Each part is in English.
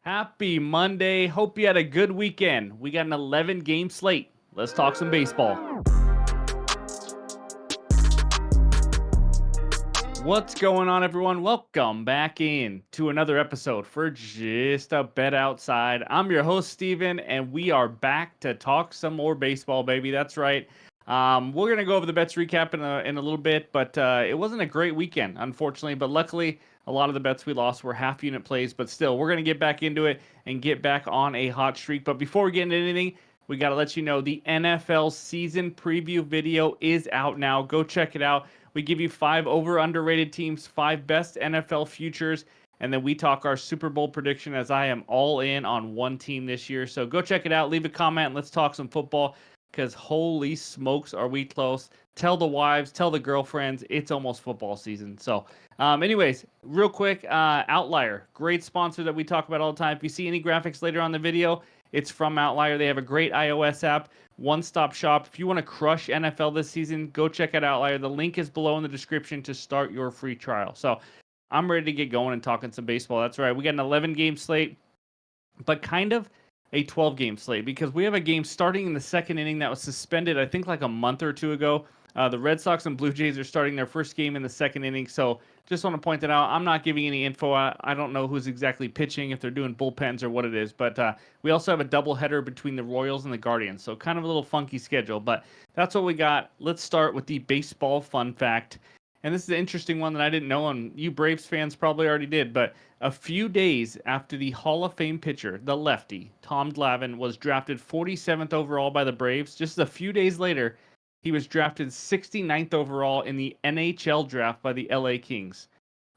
Happy Monday. Hope you had a good weekend. We got an 11 game slate. Let's talk some baseball. What's going on, everyone? Welcome back in to another episode for Just a Bet Outside. I'm your host, Steven, and we are back to talk some more baseball, baby. That's right. We're going to go over the bets recap in a little bit, but it wasn't a great weekend, unfortunately. But luckily, a lot of the bets we lost were half unit plays, but still, we're going to get back into it and get back on a hot streak. But before we get into anything, we got to let you know the NFL season preview video is out now. Go check it out. We give you 5 over underrated teams, 5 best NFL futures, and then we talk our Super Bowl prediction as I am all in on one team this year. So go check it out. Leave a comment and let's talk some football because holy smokes are we close. Tell the wives, tell the girlfriends, it's almost football season. So anyways, real quick, Outlier, great sponsor that we talk about all the time. If you see any graphics later on the video, it's from Outlier. They have a great iOS app, one-stop shop. If you want to crush NFL this season, go check out Outlier. The link is below in the description to start your free trial. So I'm ready to get going and talking some baseball. That's right. We got an 11-game slate, but kind of a 12-game slate because we have a game starting in the second inning that was suspended, I think, like a month or two ago. The Red Sox and Blue Jays are starting their first game in the second inning, so just want to point that out. I'm not giving any info. I don't know who's exactly pitching, if they're doing bullpens or what it is, but we also have a doubleheader between the Royals and the Guardians, so kind of a little funky schedule, but that's what we got. Let's start with the baseball fun fact. And this is an interesting one that I didn't know, and you Braves fans probably already did, but a few days after the Hall of Fame pitcher, the lefty, Tom Glavine, was drafted 47th overall by the Braves, just a few days later, he was drafted 69th overall in the NHL draft by the LA Kings.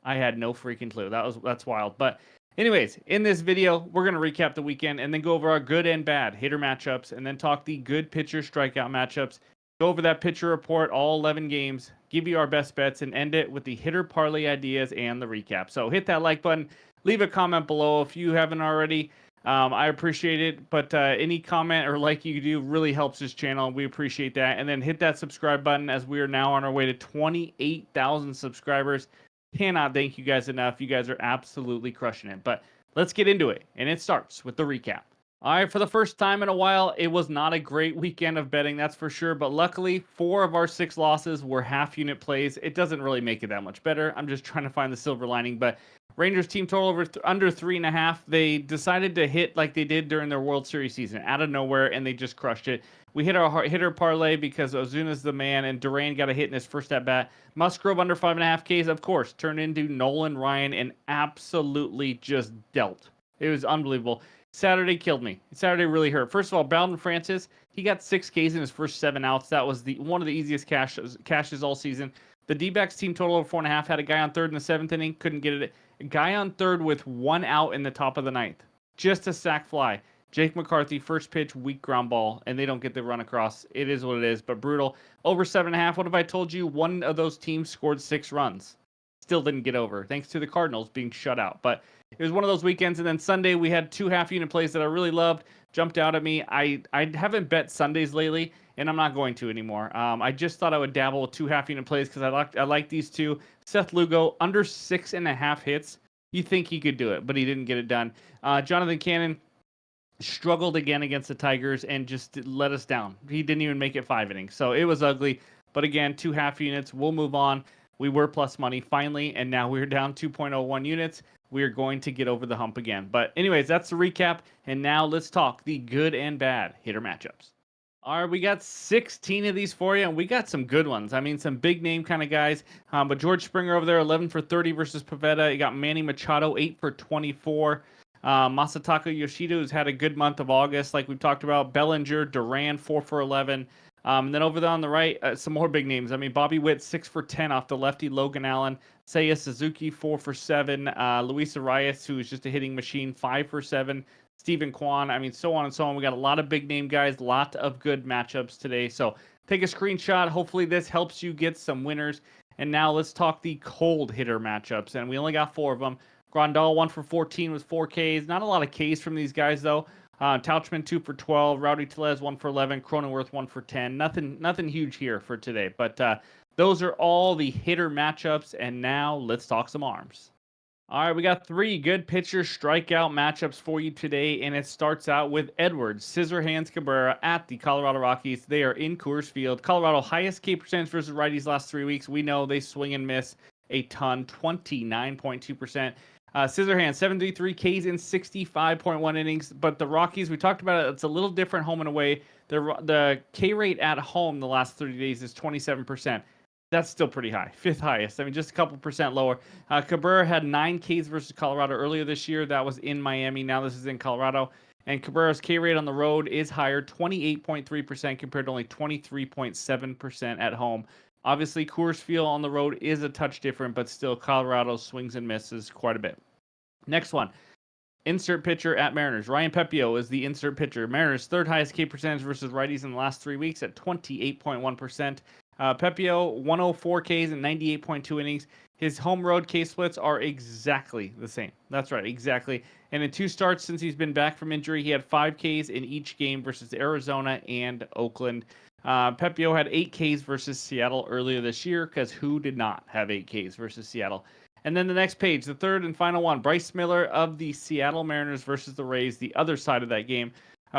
I had no freaking clue. That's wild. But anyways, in this video, we're going to recap the weekend and then go over our good and bad hitter matchups and then talk the good pitcher strikeout matchups. Go over that pitcher report, all 11 games, give you our best bets, and end it with the hitter parlay ideas and the recap. So hit that like button, leave a comment below if you haven't already. I appreciate it, but any comment or like you do really helps this channel. We appreciate that. And then hit that subscribe button as we are now on our way to 28,000 subscribers. Cannot thank you guys enough. You guys are absolutely crushing it. But let's get into it, and it starts with the recap. All right, for the first time in a while, it was not a great weekend of betting, that's for sure. But luckily, 4 of our 6 losses were half-unit plays. It doesn't really make it that much better. I'm just trying to find the silver lining. But Rangers team total under 3.5. They decided to hit like they did during their World Series season, out of nowhere, and they just crushed it. We hit our hitter parlay because Ozuna's the man, and Duran got a hit in his first at bat. Musgrove under 5.5 Ks, of course, turned into Nolan Ryan and absolutely just dealt. It was unbelievable. Saturday killed me. Saturday really hurt. First of all, Bowden Francis, he got 6 Ks in his first 7 outs. That was one of the easiest cashes all season. The D-backs team total of 4.5 had a guy on third in the 7th inning, couldn't get it. A guy on third with 1 out in the top of the 9th. Just a sac fly. Jake McCarthy, first pitch, weak ground ball, and they don't get the run across. It is what it is, but brutal. Over 7.5, what have I told you? One of those teams scored 6 runs. Still didn't get over, thanks to the Cardinals being shut out. But it was one of those weekends, and then Sunday we had 2 half-unit plays that I really loved, jumped out at me. I haven't bet Sundays lately, and I'm not going to anymore. I just thought I would dabble with 2 half-unit plays because I like these two. Seth Lugo, under 6.5 hits. You think he could do it, but he didn't get it done. Jonathan Cannon struggled again against the Tigers and just let us down. He didn't even make it 5 innings, so it was ugly. But again, 2 half units. We'll move on. We were plus money finally, and now we're down 2.01 units. We are going to get over the hump again. But anyways, that's the recap, and now let's talk the good and bad hitter matchups. All right, we got 16 of these for you, and we got some good ones. I mean, some big name kind of guys. But George Springer over there, 11 for 30 versus Pavetta. You got Manny Machado, 8 for 24. Masataka Yoshida, who's had a good month of August, like we've talked about. Bellinger, Duran, 4 for 11. And then over there on the right, some more big names. I mean, Bobby Witt, 6 for 10 off the lefty. Logan Allen, Seiya Suzuki, 4 for 7. Luis Arias, who is just a hitting machine, 5 for 7. Stephen Kwan, I mean, so on and so on. We got a lot of big name guys, lot of good matchups today. So take a screenshot. Hopefully this helps you get some winners. And now let's talk the cold hitter matchups. And we only got 4 of them. Grandal, 1 for 14 with 4 Ks. Not a lot of Ks from these guys, though. Tauchman, 2 for 12. Rowdy Tellez, 1 for 11. Cronenworth, 1 for 10. Nothing huge here for today. But those are all the hitter matchups. And now let's talk some arms. All right, we got three good pitcher strikeout matchups for you today, and it starts out with Edwards, Scissorhands Cabrera at the Colorado Rockies. They are in Coors Field. Colorado highest K percentage versus righties last 3 weeks. We know they swing and miss a ton, 29.2%. Scissorhands, 73 Ks in 65.1 innings. But the Rockies, we talked about it, it's a little different home and away. The K rate at home the last 30 days is 27%. That's still pretty high, fifth highest. I mean, just a couple percent lower. Cabrera had 9 Ks versus Colorado earlier this year. That was in Miami. Now this is in Colorado. And Cabrera's K rate on the road is higher, 28.3% compared to only 23.7% at home. Obviously, Coors Field on the road is a touch different, but still Colorado swings and misses quite a bit. Next one. Insert pitcher at Mariners. Ryan Pepio is the insert pitcher. Mariners' third highest K percentage versus righties in the last 3 weeks at 28.1%. Pepio, 104 Ks and 98.2 innings. His home road K splits are exactly the same. That's right, exactly. And in 2 starts since he's been back from injury, he had 5 Ks in each game versus Arizona and Oakland. Pepio had 8 Ks versus Seattle earlier this year, because who did not have 8 Ks versus Seattle? And then the next page, the third and final one, Bryce Miller of the Seattle Mariners versus the Rays, the other side of that game.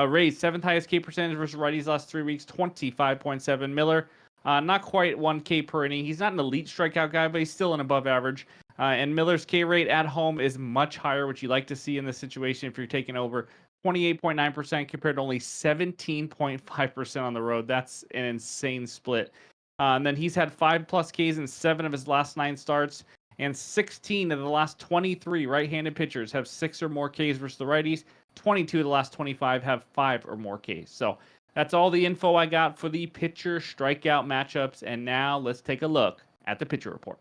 Rays, 7th highest K percentage versus righties last 3 weeks, 25.7. Miller, not quite 1K per inning. He's not an elite strikeout guy, but he's still an above average. And Miller's K rate at home is much higher, which you like to see in this situation if you're taking over. 28.9% compared to only 17.5% on the road. That's an insane split. And then he's had 5+ Ks in 7 of his last 9 starts. And 16 of the last 23 right-handed pitchers have 6 or more Ks versus the righties. 22 of the last 25 have 5 or more Ks. So that's all the info I got for the pitcher strikeout matchups. And now let's take a look at the pitcher report.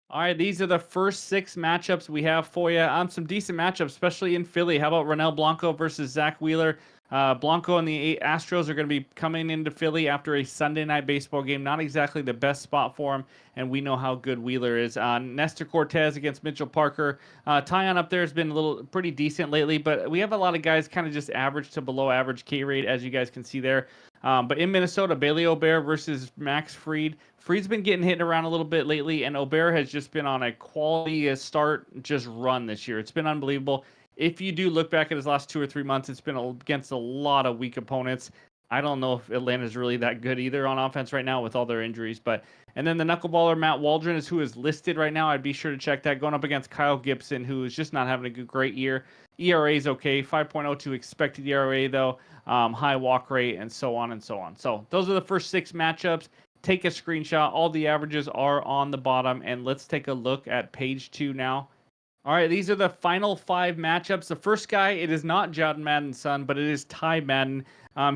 All right, these are the first 6 matchups we have for you. Some decent matchups, especially in Philly. How about Ronel Blanco versus Zach Wheeler? Blanco and the Astros are going to be coming into Philly after a Sunday night baseball game. Not exactly the best spot for him, and we know how good Wheeler is. Nestor Cortez against Mitchell Parker. Tyon up there has been pretty decent lately, but we have a lot of guys kind of just average to below average K rate, as you guys can see there. But in Minnesota, Bailey Obear versus Max Fried. Fried's been getting hit around a little bit lately, and Obear has just been on a quality start just run this year. It's been unbelievable. If you do look back at his last 2 or 3 months, it's been against a lot of weak opponents. I don't know if Atlanta's really that good either on offense right now with all their injuries. And then the knuckleballer Matt Waldron is who is listed right now. I'd be sure to check that. Going up against Kyle Gibson, who is just not having a great year. ERA is okay, 5.02 expected ERA though, high walk rate, and so on and so on. So those are the first 6 matchups. Take a screenshot. All the averages are on the bottom, and let's take a look at page 2 now. All right, these are the final 5 matchups. The first guy, it is not John Madden's son, but it is Ty Madden.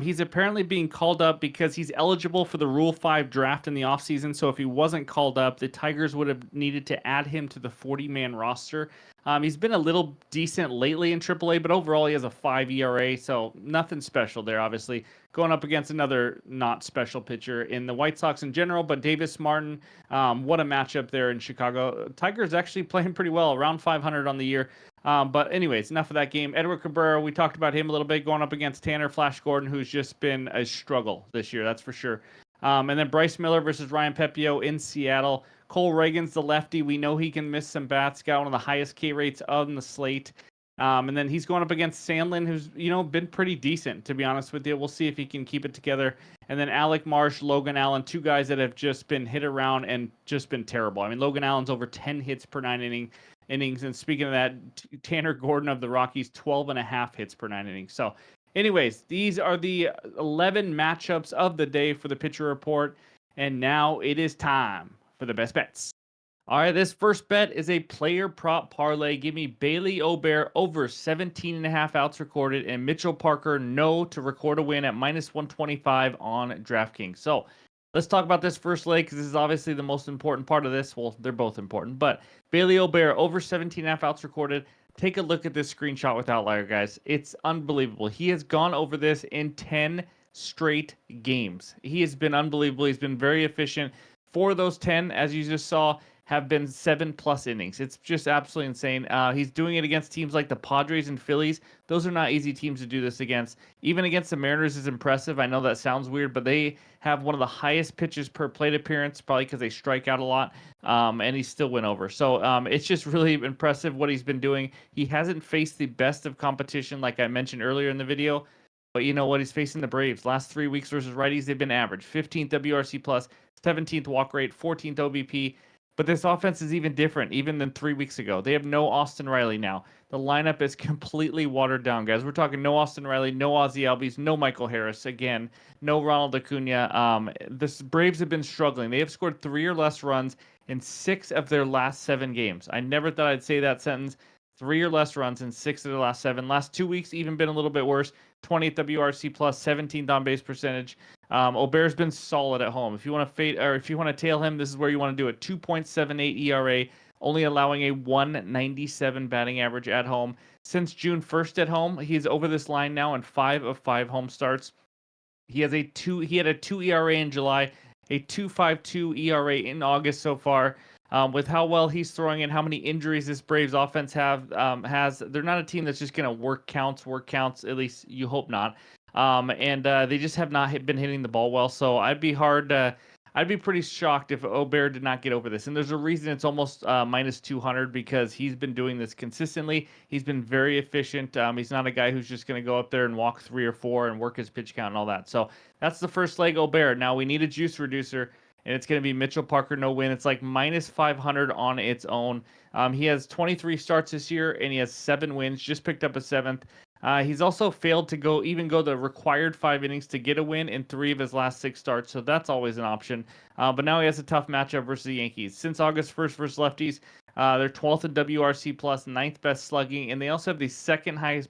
He's apparently being called up because he's eligible for the Rule 5 draft in the offseason. So if he wasn't called up, the Tigers would have needed to add him to the 40-man roster. He's been a little decent lately in AAA, but overall he has a 5 ERA, so nothing special there, obviously. Going up against another not special pitcher in the White Sox in general, but Davis Martin, what a matchup there in Chicago. Tigers actually playing pretty well, around 500 on the year. But anyways, enough of that game. Edward Cabrera, we talked about him a little bit, going up against Tanner Flash Gordon, who's just been a struggle this year, that's for sure. And then Bryce Miller versus Ryan Pepio in Seattle. Cole Reagan's the lefty. We know he can miss some bats. Got one of the highest K rates on the slate. And then he's going up against Sandlin, who's, been pretty decent, to be honest with you. We'll see if he can keep it together. And then Alec Marsh, Logan Allen, 2 guys that have just been hit around and just been terrible. I mean, Logan Allen's over 10 hits per 9 innings. And speaking of that, Tanner Gordon of the Rockies, 12.5 hits per 9 innings. So anyways, these are the 11 matchups of the day for the pitcher report. And now it is time for the best bets. All right, this first bet is a player prop parlay. Give me Bailey Obear over 17.5 outs recorded and Mitchell Parker no to record a win at -125 on DraftKings. So let's talk about this first leg because this is obviously the most important part of this. Well, they're both important, but Bailey Obear over 17.5 outs recorded. Take a look at this screenshot with Outlier, guys. It's unbelievable. He has gone over this in 10 straight games. He has been unbelievable. He's been very efficient. For those 10, as you just saw, have been 7+ innings. It's just absolutely insane. He's doing it against teams like the Padres and Phillies. Those are not easy teams to do this against. Even against the Mariners is impressive. I know that sounds weird, but they have one of the highest pitches per plate appearance, probably because they strike out a lot, and he still went over. So it's just really impressive what he's been doing. He hasn't faced the best of competition, like I mentioned earlier in the video. But you know what? He's facing the Braves. Last 3 weeks versus righties, they've been average. 15th WRC plus, 17th walk rate, 14th OBP. But this offense is even different, even than 3 weeks ago. They have no Austin Riley now. The lineup is completely watered down, guys. We're talking no Austin Riley, no Ozzie Albies, no Michael Harris. Again, no Ronald Acuna. The Braves have been struggling. They have scored 3 or less runs in 6 of their last 7 games. I never thought I'd say that sentence. 3 or less runs in 6 of the last 7. Last 2 weeks even been a little bit worse. 20th WRC plus, 17th on base percentage. Aubert's been solid at home. If you want to fade or if you want to tail him, this is where you want to do it. 2.78 ERA, only allowing a 197 batting average at home. Since June 1st at home, he's over this line now in 5 of 5 home starts. He had a 2 ERA in July, a 2.52 ERA in August so far. With how well he's throwing and how many injuries this Braves offense has, they're not a team that's just going to work counts. At least you hope not. And they just have not been hitting the ball well. So I'd be pretty shocked if Aubert did not get over this. And there's a reason it's almost minus 200 because he's been doing this consistently. He's been very efficient. He's not a guy who's just going to go up there and walk 3 or 4 and work his pitch count and all that. So that's the first leg, Aubert. Now we need a juice reducer. And it's going to be Mitchell Parker, no win. It's like minus 500 on its own. He has 23 starts this year, and he has 7 wins. Just picked up a 7th. He's also failed to go the required 5 innings to get a win in 3 of his last 6 starts, so that's always an option. But now he has a tough matchup versus the Yankees. Since August 1st versus lefties, they're 12th in WRC plus, 9th best slugging, and they also have the second highest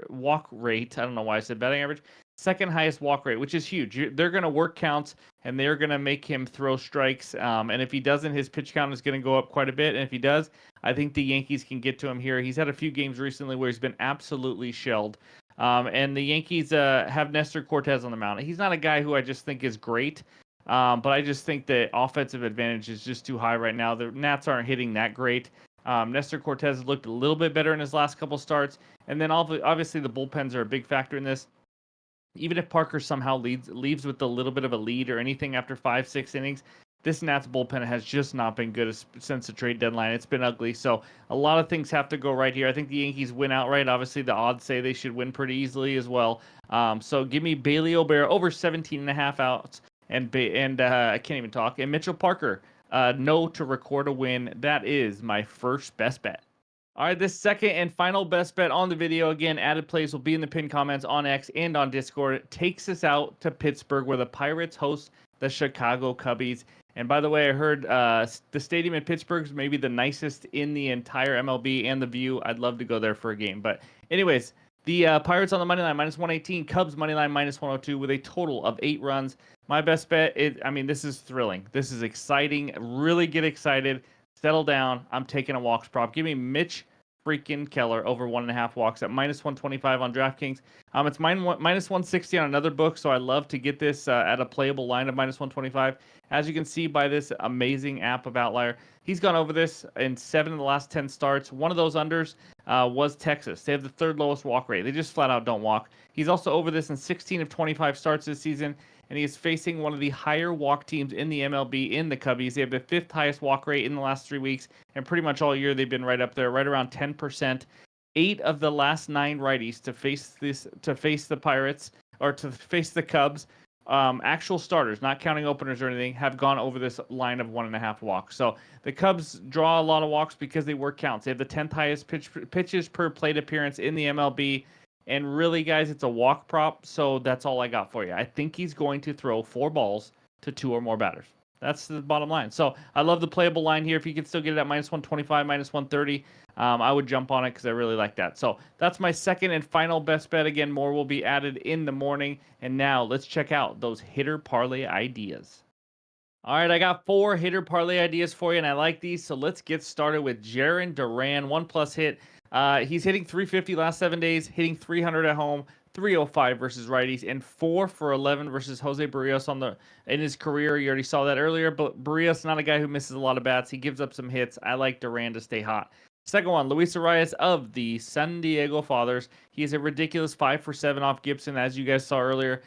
walk rate. I don't know why I said batting average. Second highest walk rate, which is huge. They're going to work counts, and they're going to make him throw strikes. And if he doesn't, his pitch count is going to go up quite a bit. And if he does, I think the Yankees can get to him here. He's had a few games recently where he's been absolutely shelled. And the Yankees have Nestor Cortez on the mound. He's not a guy who I just think is great, but I just think the offensive advantage is just too high right now. The Nats aren't hitting that great. Nestor Cortez has looked a little bit better in his last couple starts. And then obviously the bullpens are a big factor in this. Even if Parker somehow leaves with a little bit of a lead or anything after 5-6 innings, this Nats bullpen has just not been good since the trade deadline. It's been ugly. So a lot of things have to go right here. I think the Yankees win outright. Obviously, the odds say they should win pretty easily as well. So give me Bailey Aubert over 17.5 outs. And I can't even talk. And Mitchell Parker, no to record a win. That is my first best bet. All right, this second and final best bet on the video, again, added plays will be in the pinned comments on X and on Discord. It takes us out to Pittsburgh, where the Pirates host the Chicago Cubbies. And by the way, I heard the stadium in Pittsburgh is maybe the nicest in the entire MLB and the view. I'd love to go there for a game. But anyways, the Pirates on the money line, minus 118. Cubs money line, minus 102, with a total of 8 runs. My best bet, this is thrilling. This is exciting. Really get excited. Settle down. I'm taking a walks prop. Give me Mitch freaking Keller over 1.5 walks at minus 125 on DraftKings. It's minus 160 on another book, so I love to get this at a playable line of minus 125. As you can see by this amazing app of Outlier, he's gone over this in 7 of the last 10 starts. One of those unders was Texas. They have the 3rd lowest walk rate. They just flat out don't walk. He's also over this in 16 of 25 starts this season, and he is facing one of the higher walk teams in the MLB in the Cubbies. They have the 5th highest walk rate in the last 3 weeks, and pretty much all year they've been right up there, right around 10%. 8 of the last 9 righties to face the Pirates or to face the Cubs, actual starters, not counting openers or anything, have gone over this line of 1.5 walks. So the Cubs draw a lot of walks because they work counts. They have the 10th highest pitches per plate appearance in the MLB. And really, guys, it's a walk prop, so that's all I got for you. I think he's going to throw 4 balls to 2 or more batters. That's the bottom line. So I love the playable line here. If you can still get it at minus 125, minus 130, I would jump on it because I really like that. So that's my second and final best bet. Again, more will be added in the morning. And now let's check out those hitter parlay ideas. All right, I got 4 hitter parlay ideas for you, and I like these. So let's get started with Jarren Duran, 1+ hit. He's hitting 350 last 7 days, hitting 300 at home, 305 versus righties, and 4 for 11 versus Jose Barrios in his career. You already saw that earlier, but Barrios not a guy who misses a lot of bats. He gives up some hits. I like Duran to stay hot. Second one, Luis Arias of the San Diego Fathers. He is a ridiculous 5 for 7 off Gibson, as you guys saw earlier.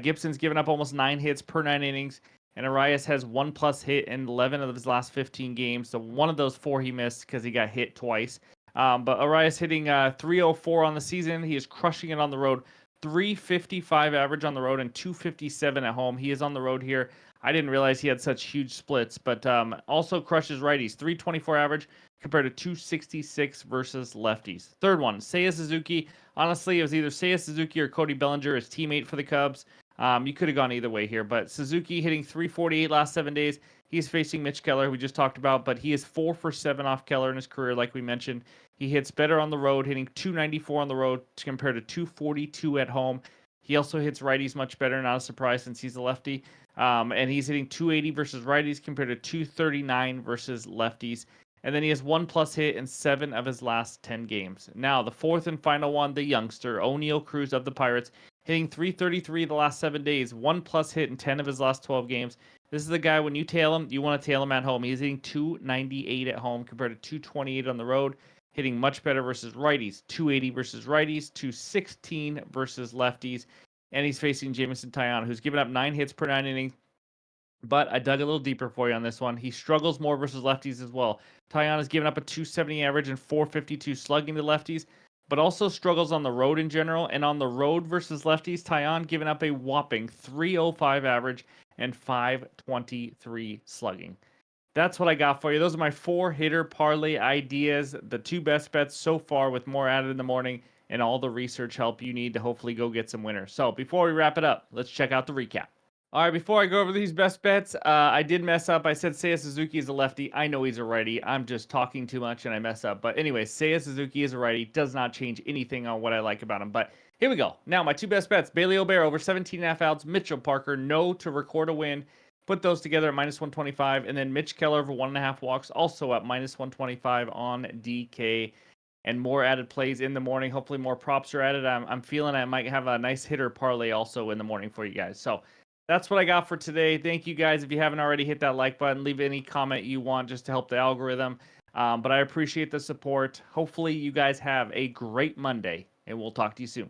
Gibson's given up almost 9 hits per 9 innings, and Arias has 1+ hit in 11 of his last 15 games. So one of those 4 he missed because he got hit twice. But Arias hitting 304 on the season. He is crushing it on the road. 355 average on the road and 257 at home. He is on the road here. I didn't realize he had such huge splits, but also crushes righties. 324 average compared to 266 versus lefties. Third one, Seiya Suzuki. Honestly, it was either Seiya Suzuki or Cody Bellinger, his teammate for the Cubs. You could have gone either way here, but Suzuki hitting 348 last 7 days. He's facing Mitch Keller, we just talked about, but he is 4 for 7 off Keller in his career, like we mentioned. He hits better on the road, hitting 294 on the road compared to 242 at home. He also hits righties much better, not a surprise since he's a lefty. And he's hitting 280 versus righties compared to 239 versus lefties. And then he has 1+ hit in 7 of his last 10 games. Now, the fourth and final one, the youngster, O'Neal Cruz of the Pirates, hitting 333 the last 7 days, 1+ hit in 10 of his last 12 games. This is the guy, when you tail him, you want to tail him at home. He's hitting 298 at home compared to 228 on the road, hitting much better versus righties, 280 versus righties, 216 versus lefties. And he's facing Jameson Taillon, who's given up 9 hits per 9 innings. But I dug a little deeper for you on this one. He struggles more versus lefties as well. Taillon has given up a 270 average and 452 slugging to lefties, but also struggles on the road in general. And on the road versus lefties, Taillon giving up a whopping 305 average and 523 slugging. That's what I got for you. Those are my 4 hitter parlay ideas, the 2 best bets so far, with more added in the morning and all the research help you need to hopefully go get some winners. So before we wrap it up, let's check out the recap. All right, before I go over these best bets, I did mess up. I said Seiya Suzuki is a lefty. I know he's a righty. I'm just talking too much and I mess up. But anyway, Seiya Suzuki is a righty. Does not change anything on what I like about him. But here we go. Now, my 2 best bets. Bailey Obear over 17.5 outs. Mitchell Parker, no to record a win. Put those together at -125. And then Mitch Keller over 1.5 walks, also at -125 on DK. And more added plays in the morning. Hopefully more props are added. I'm feeling I might have a nice hitter parlay also in the morning for you guys. So that's what I got for today. Thank you guys. If you haven't already, hit that like button. Leave any comment you want just to help the algorithm. But I appreciate the support. Hopefully you guys have a great Monday, and we'll talk to you soon.